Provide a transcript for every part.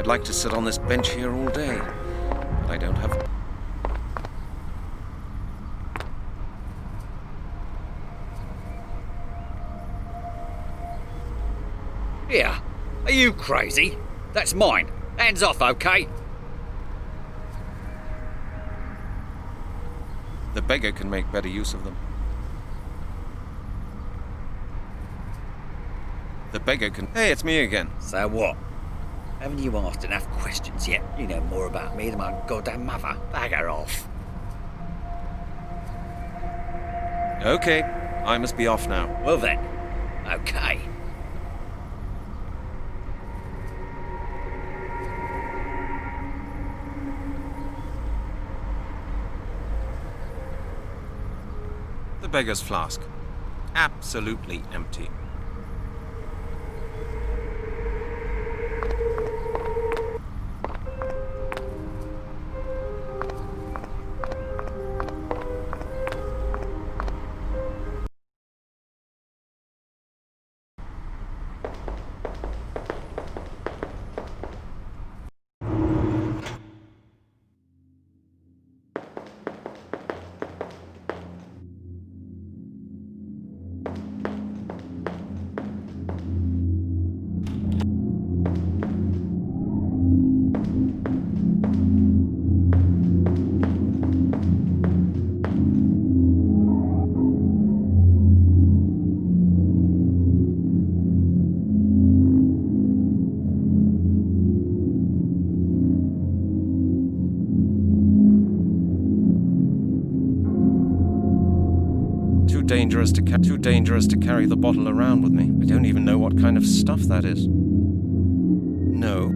I'd like to sit on this bench here all day, but I don't have... Here, are you crazy? That's mine. Hands off, okay? The beggar can make better use of them. The beggar can... Hey, it's me again. So what? Haven't you asked enough questions yet? You know more about me than my goddamn mother. Bagger off. Okay, I must be off now. Well then, okay. The beggar's flask. Absolutely empty. Too dangerous to carry the bottle around with me. I don't even know what kind of stuff that is. No.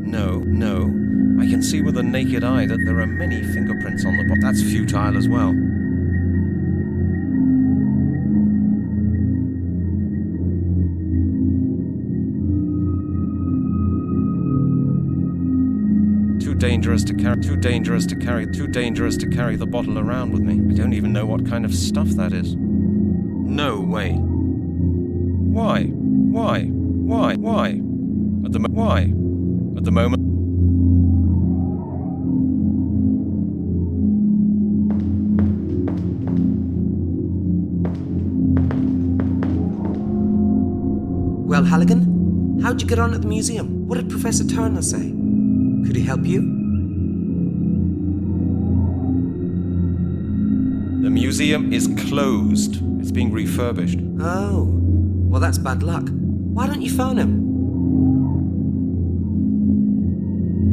I can see with the naked eye that there are many fingerprints on the bottle. That's futile as well. Too dangerous to carry the bottle around with me. I don't even know what kind of stuff that is. No way. Why? At the moment... Well, Halligan, how'd you get on at the museum? What did Professor Turner say? Could he help you? The museum is closed. It's being refurbished. Oh, well that's bad luck. Why don't you phone him?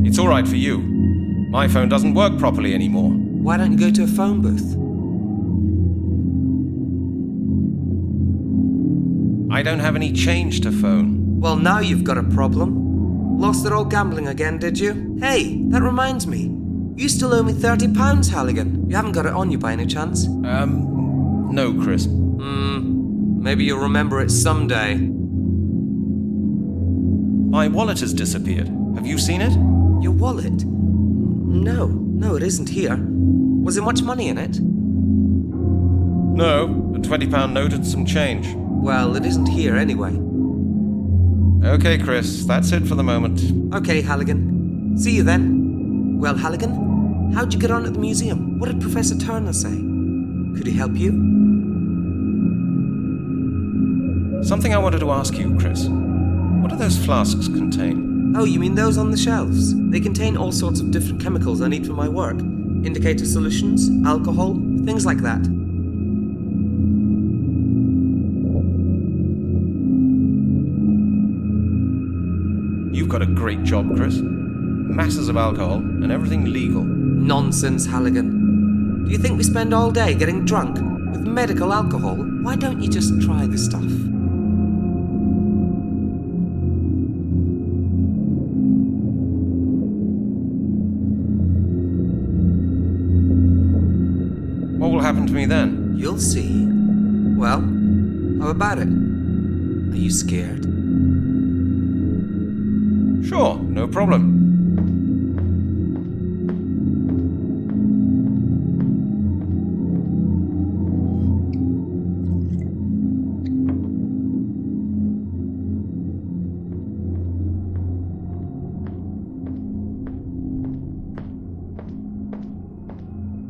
It's all right for you. My phone doesn't work properly anymore. Why don't you go to a phone booth? I don't have any change to phone. Well, now you've got a problem. Lost it all gambling again, did you? Hey, that reminds me. You still owe me £30, Halligan. You haven't got it on you by any chance? No, Chris. Maybe you'll remember it someday. My wallet has disappeared. Have you seen it? Your wallet? No, it isn't here. Was there much money in it? No, a £20 note and some change. Well, it isn't here anyway. Okay, Chris, that's it for the moment. Okay, Halligan. See you then. Well, Halligan, how'd you get on at the museum? What did Professor Turner say? Could he help you? Something I wanted to ask you, Chris. What do those flasks contain? Oh, you mean those on the shelves? They contain all sorts of different chemicals I need for my work. Indicator solutions, alcohol, things like that. You've got a great job, Chris. Masses of alcohol and everything legal. Nonsense, Halligan. Do you think we spend all day getting drunk with medical alcohol? Why don't you just try the stuff? What will happen to me then? You'll see. Well, how about it? Are you scared? Sure, no problem.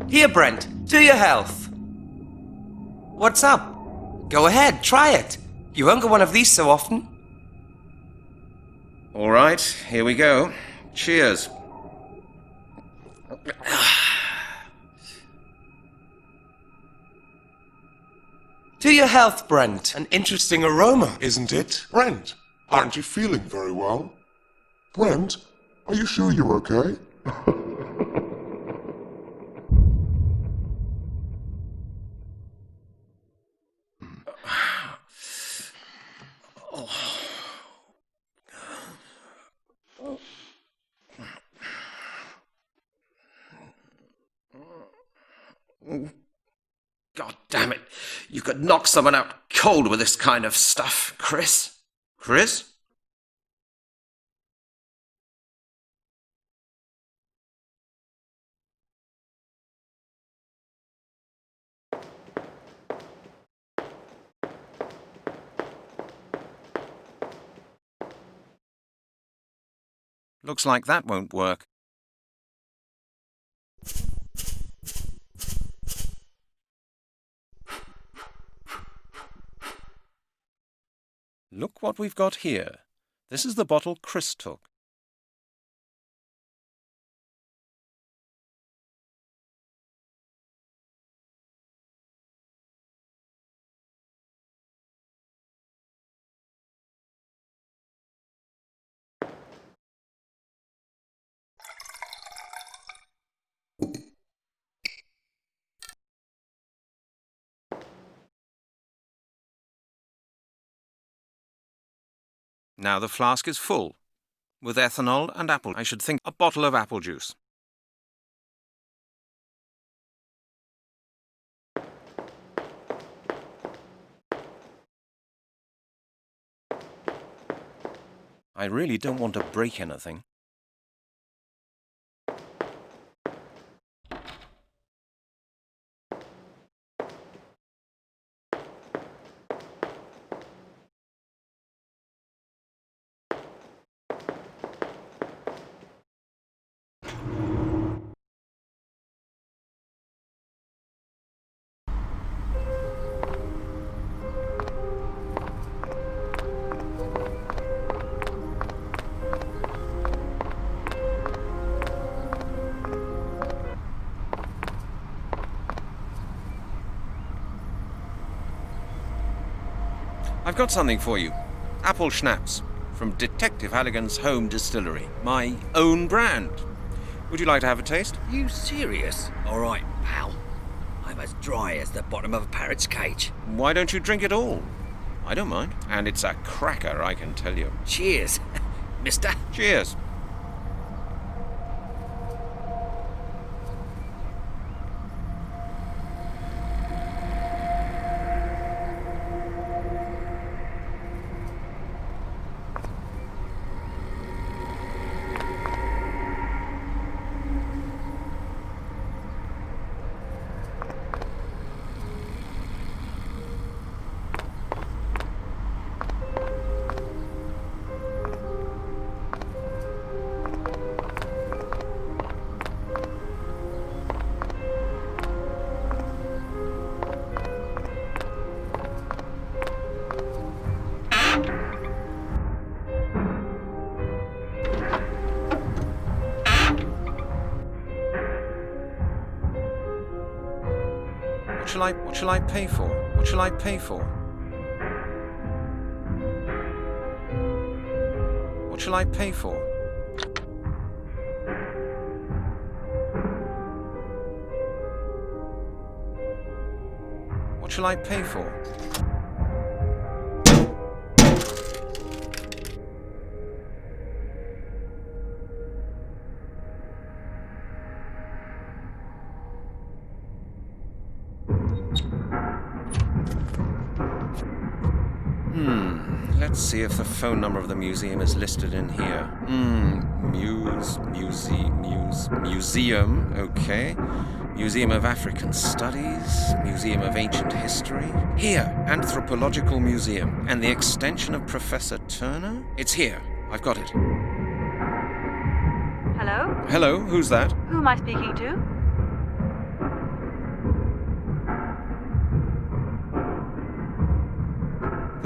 Here, Brent, to your health. What's up? Go ahead, try it. You won't get one of these so often. All right, here we go. Cheers. To your health, Brent. An interesting aroma. Isn't it? Brent, aren't you feeling very well? Brent, are you sure you're okay? God damn it. You could knock someone out cold with this kind of stuff, Chris. Chris? Looks like that won't work. Look what we've got here. This is the bottle Chris took. Now the flask is full, with ethanol and apple. I should think a bottle of apple juice. I really don't want to break anything. I've got something for you. Apple schnapps from Detective Halligan's home distillery. My own brand. Would you like to have a taste? You serious? All right, pal. I'm as dry as the bottom of a parrot's cage. Why don't you drink it all? I don't mind. And it's a cracker, I can tell you. Cheers, mister. Cheers. What shall I pay for? What shall I pay for? What shall I pay for? What shall I pay for? Let's see if the phone number of the museum is listed in here. Museum, okay. Museum of African Studies, Museum of Ancient History. Here, Anthropological Museum. And the extension of Professor Turner? It's here. I've got it. Hello? Hello, who's that? Who am I speaking to?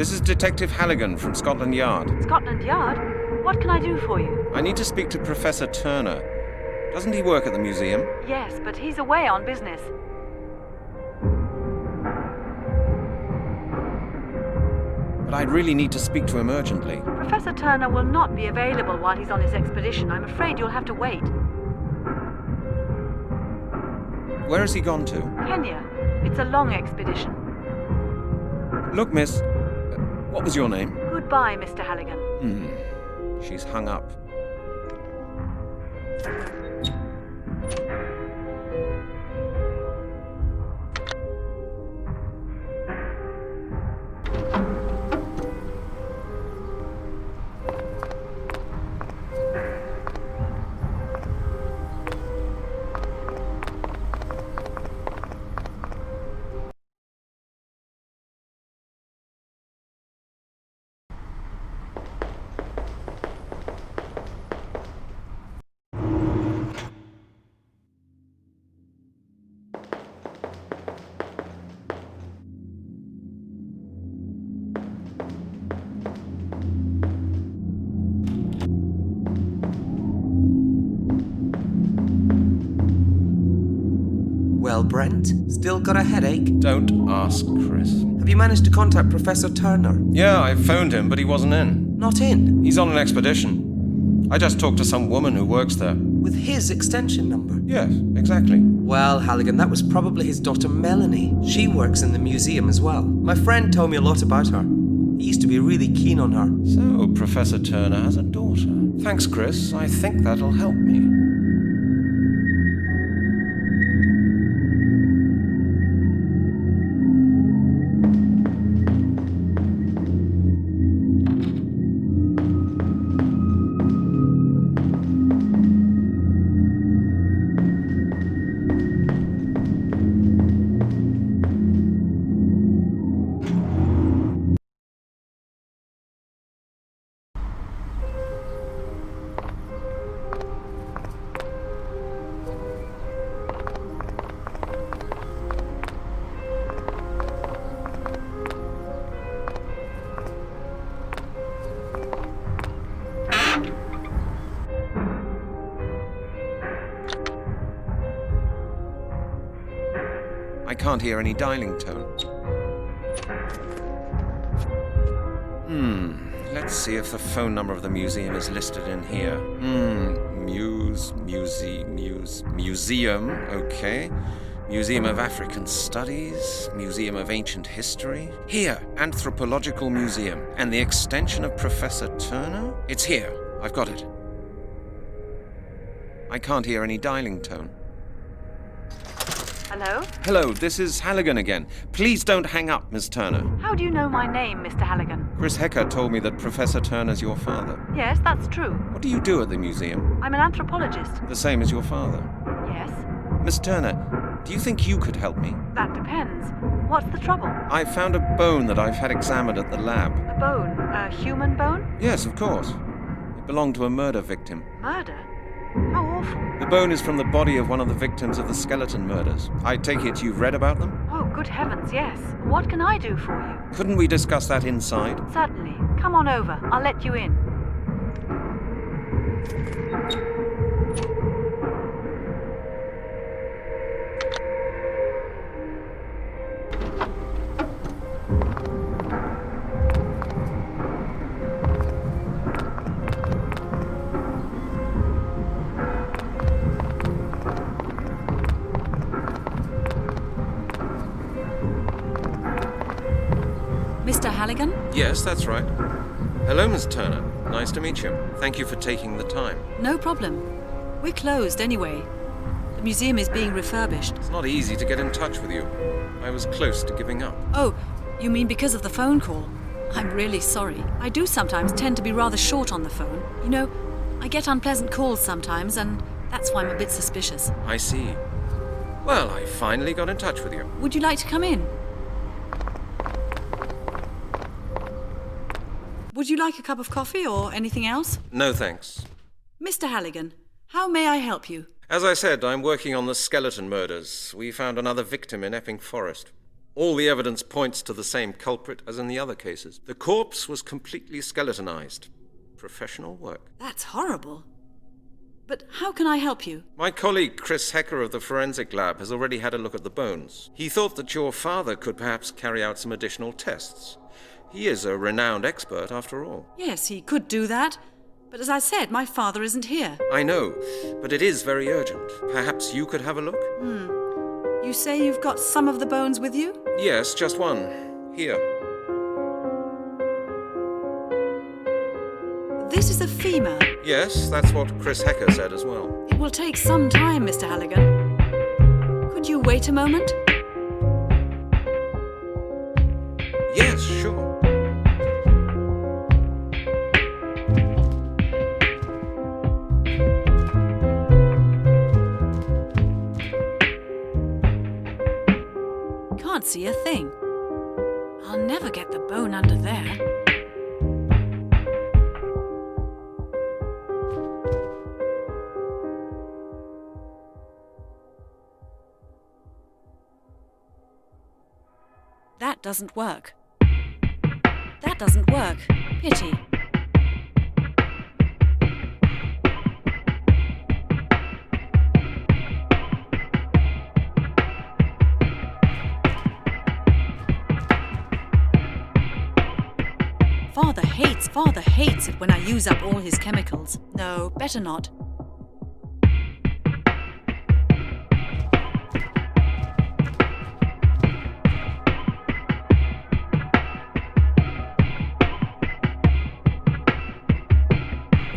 This is Detective Halligan from Scotland Yard. Scotland Yard? What can I do for you? I need to speak to Professor Turner. Doesn't he work at the museum? Yes, but he's away on business. But I'd really need to speak to him urgently. Professor Turner will not be available while he's on his expedition. I'm afraid you'll have to wait. Where has he gone to? Kenya. It's a long expedition. Look, miss. What was your name? Goodbye, Mr. Halligan. She's hung up. Well, Brent, still got a headache? Don't ask, Chris. Have you managed to contact Professor Turner? Yeah, I phoned him, but he wasn't in. Not in? He's on an expedition. I just talked to some woman who works there. With his extension number? Yes, exactly. Well, Halligan, that was probably his daughter Melanie. She works in the museum as well. My friend told me a lot about her. He used to be really keen on her. So, Professor Turner has a daughter. Thanks, Chris. I think that'll help me. I can't hear any dialing tone. Let's see if the phone number of the museum is listed in here. Museum, okay. Museum of African Studies, Museum of Ancient History. Here, Anthropological Museum. And the extension of Professor Turner? It's here. I've got it. I can't hear any dialing tone. Hello? Hello, this is Halligan again. Please don't hang up, Miss Turner. How do you know my name, Mr. Halligan? Chris Hecker told me that Professor Turner's your father. Yes, that's true. What do you do at the museum? I'm an anthropologist. The same as your father. Yes? Miss Turner, do you think you could help me? That depends. What's the trouble? I found a bone that I've had examined at the lab. A bone? A human bone? Yes, of course. It belonged to a murder victim. Murder? How awful. The bone is from the body of one of the victims of the skeleton murders. I take it you've read about them? Oh, good heavens, yes. What can I do for you? Couldn't we discuss that inside? Certainly. Come on over. I'll let you in. Mr. Halligan? Yes, that's right. Hello, Miss Turner. Nice to meet you. Thank you for taking the time. No problem. We're closed anyway. The museum is being refurbished. It's not easy to get in touch with you. I was close to giving up. Oh, you mean because of the phone call? I'm really sorry. I do sometimes tend to be rather short on the phone. You know, I get unpleasant calls sometimes, and that's why I'm a bit suspicious. I see. Well, I finally got in touch with you. Would you like to come in? Would you like a cup of coffee or anything else? No, thanks. Mr. Halligan, how may I help you? As I said, I'm working on the skeleton murders. We found another victim in Epping Forest. All the evidence points to the same culprit as in the other cases. The corpse was completely skeletonized. Professional work. That's horrible. But how can I help you? My colleague Chris Hecker of the Forensic Lab has already had a look at the bones. He thought that your father could perhaps carry out some additional tests. He is a renowned expert, after all. Yes, he could do that. But as I said, my father isn't here. I know, but it is very urgent. Perhaps you could have a look? You say you've got some of the bones with you? Yes, just one. Here. This is a femur. Yes, that's what Chris Hecker said as well. It will take some time, Mr. Halligan. Could you wait a moment? Yes, sure. Can't see a thing. I'll never get the bone under there. That doesn't work. That doesn't work. Pity. Father hates it when I use up all his chemicals. No, better not.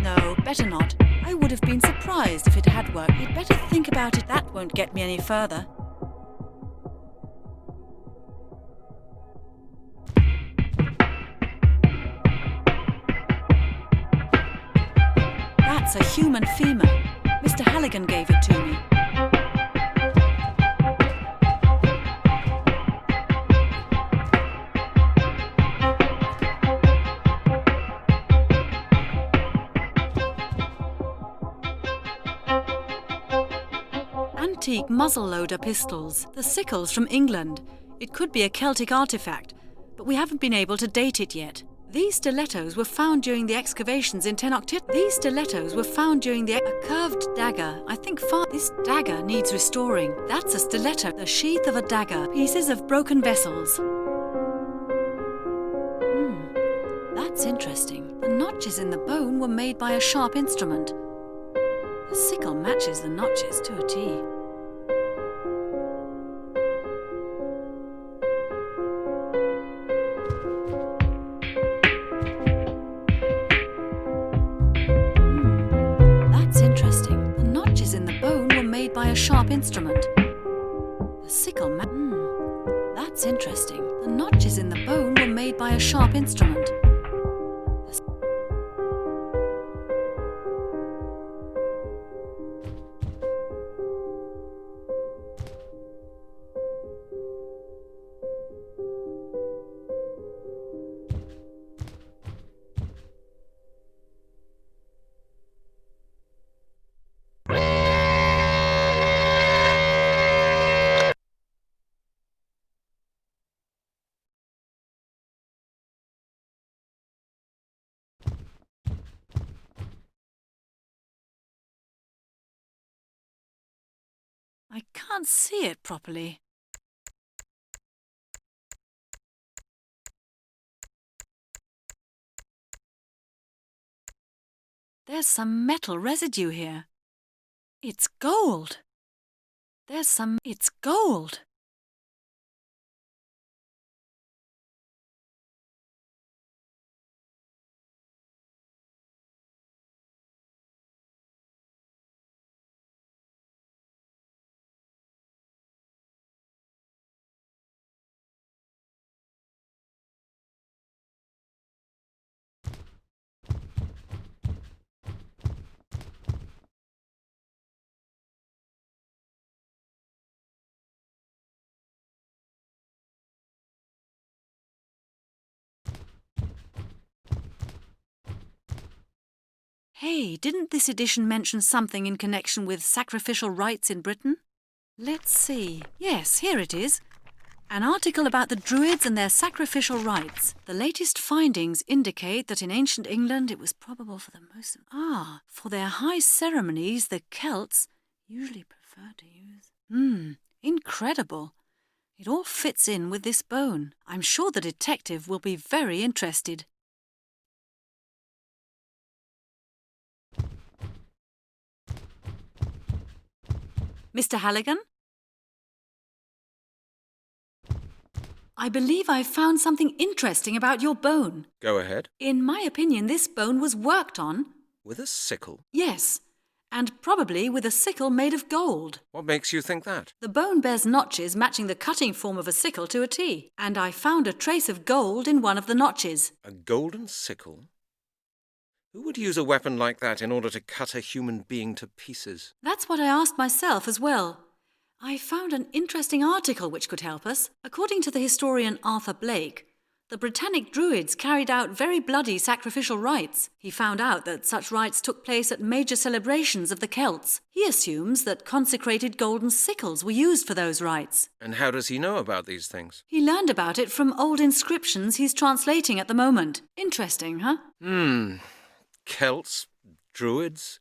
No, better not. I would have been surprised if it had worked. You'd better think about it. That won't get me any further. That's a human femur. Mr. Halligan gave it to me. Antique muzzle-loader pistols. The sickles from England. It could be a Celtic artifact, but we haven't been able to date it yet. These stilettos were found during the excavations in Tenoctit. A curved dagger. I think this dagger needs restoring. That's a stiletto. The sheath of a dagger. Pieces of broken vessels. That's interesting. The notches in the bone were made by a sharp instrument. The sickle matches the notches to a T. By a sharp instrument. The sickle That's interesting. The notches in the bone were made by a sharp instrument. I can't see it properly. There's some metal residue here. It's gold. It's gold. Hey, didn't this edition mention something in connection with sacrificial rites in Britain? Let's see. Yes, here it is. An article about the Druids and their sacrificial rites. The latest findings indicate that in ancient England it was probable for the most... for their high ceremonies, the Celts usually preferred to use... Incredible. It all fits in with this bone. I'm sure the detective will be very interested. Mr. Halligan? I believe I've found something interesting about your bone. Go ahead. In my opinion, this bone was worked on. With a sickle? Yes, and probably with a sickle made of gold. What makes you think that? The bone bears notches matching the cutting form of a sickle to a T, and I found a trace of gold in one of the notches. A golden sickle? Who would use a weapon like that in order to cut a human being to pieces? That's what I asked myself as well. I found an interesting article which could help us. According to the historian Arthur Blake, the Britannic Druids carried out very bloody sacrificial rites. He found out that such rites took place at major celebrations of the Celts. He assumes that consecrated golden sickles were used for those rites. And how does he know about these things? He learned about it from old inscriptions he's translating at the moment. Interesting, huh? Celts? Druids?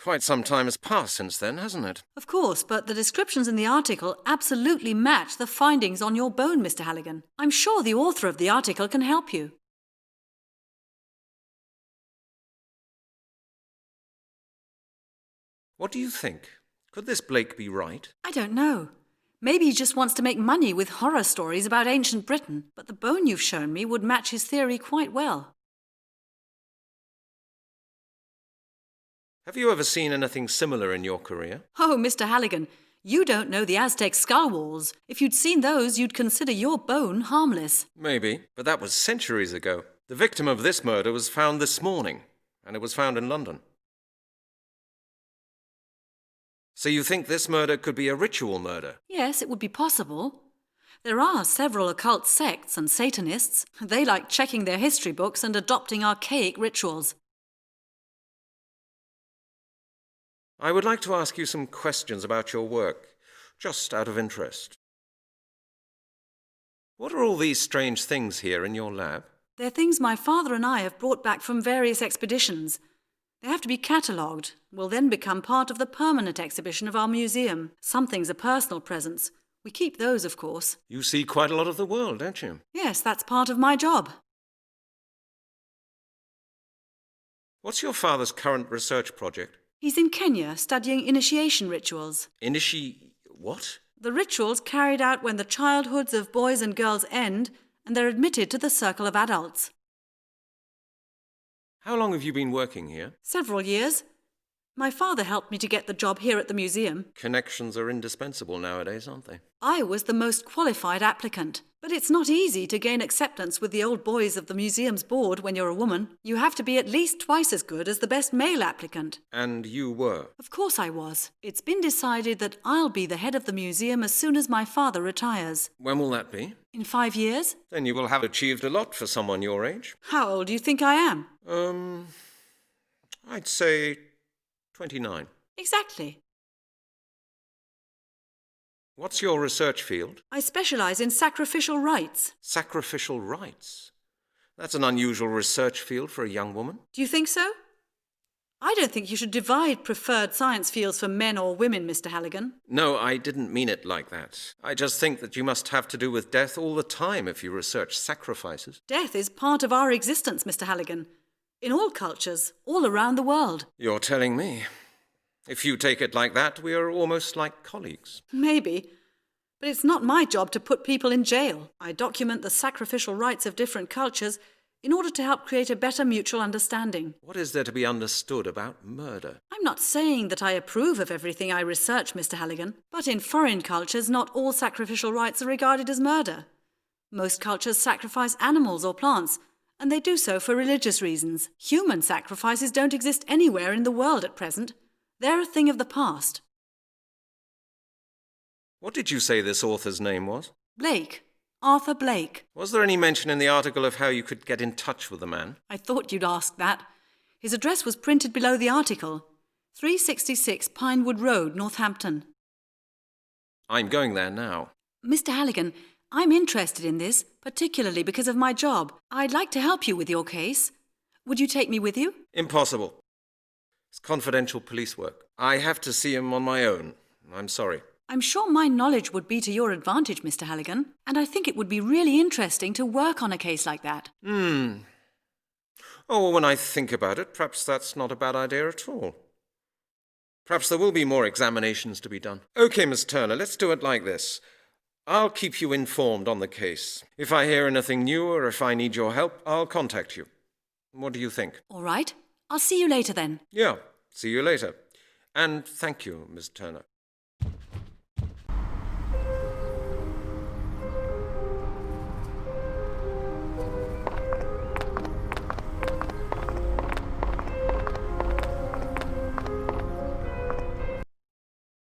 Quite some time has passed since then, hasn't it? Of course, but the descriptions in the article absolutely match the findings on your bone, Mr. Halligan. I'm sure the author of the article can help you. What do you think? Could this Blake be right? I don't know. Maybe he just wants to make money with horror stories about ancient Britain, but the bone you've shown me would match his theory quite well. Have you ever seen anything similar in your career? Oh, Mr. Halligan, you don't know the Aztec skull walls. If you'd seen those, you'd consider your bone harmless. Maybe, but that was centuries ago. The victim of this murder was found this morning, and it was found in London. So you think this murder could be a ritual murder? Yes, it would be possible. There are several occult sects and Satanists. They like checking their history books and adopting archaic rituals. I would like to ask you some questions about your work, just out of interest. What are all these strange things here in your lab? They're things my father and I have brought back from various expeditions. They have to be catalogued, will then become part of the permanent exhibition of our museum. Some things are personal presents. We keep those, of course. You see quite a lot of the world, don't you? Yes, that's part of my job. What's your father's current research project? He's in Kenya studying initiation rituals. What? The rituals carried out when the childhoods of boys and girls end and they're admitted to the circle of adults. How long have you been working here? Several years. My father helped me to get the job here at the museum. Connections are indispensable nowadays, aren't they? I was the most qualified applicant. But it's not easy to gain acceptance with the old boys of the museum's board when you're a woman. You have to be at least twice as good as the best male applicant. And you were? Of course I was. It's been decided that I'll be the head of the museum as soon as my father retires. When will that be? In 5 years? Then you will have achieved a lot for someone your age. How old do you think I am? I'd say 29. Exactly. What's your research field? I specialise in sacrificial rites. Sacrificial rites? That's an unusual research field for a young woman. Do you think so? I don't think you should divide preferred science fields for men or women, Mr. Halligan. No, I didn't mean it like that. I just think that you must have to do with death all the time if you research sacrifices. Death is part of our existence, Mr. Halligan. In all cultures, all around the world. You're telling me. If you take it like that, we are almost like colleagues. Maybe. But it's not my job to put people in jail. I document the sacrificial rites of different cultures in order to help create a better mutual understanding. What is there to be understood about murder? I'm not saying that I approve of everything I research, Mr. Halligan. But in foreign cultures, not all sacrificial rites are regarded as murder. Most cultures sacrifice animals or plants, and they do so for religious reasons. Human sacrifices don't exist anywhere in the world at present. They're a thing of the past. What did you say this author's name was? Blake. Arthur Blake. Was there any mention in the article of how you could get in touch with the man? I thought you'd ask that. His address was printed below the article. 366 Pinewood Road, Northampton. I'm going there now. Mr. Halligan, I'm interested in this, particularly because of my job. I'd like to help you with your case. Would you take me with you? Impossible. It's confidential police work. I have to see him on my own. I'm sorry. I'm sure my knowledge would be to your advantage, Mr. Halligan, and I think it would be really interesting to work on a case like that. Oh, when I think about it, perhaps that's not a bad idea at all. Perhaps there will be more examinations to be done. OK, Miss Turner, let's do it like this. I'll keep you informed on the case. If I hear anything new or if I need your help, I'll contact you. What do you think? All right. I'll see you later then. Yeah, see you later. And thank you, Miss Turner.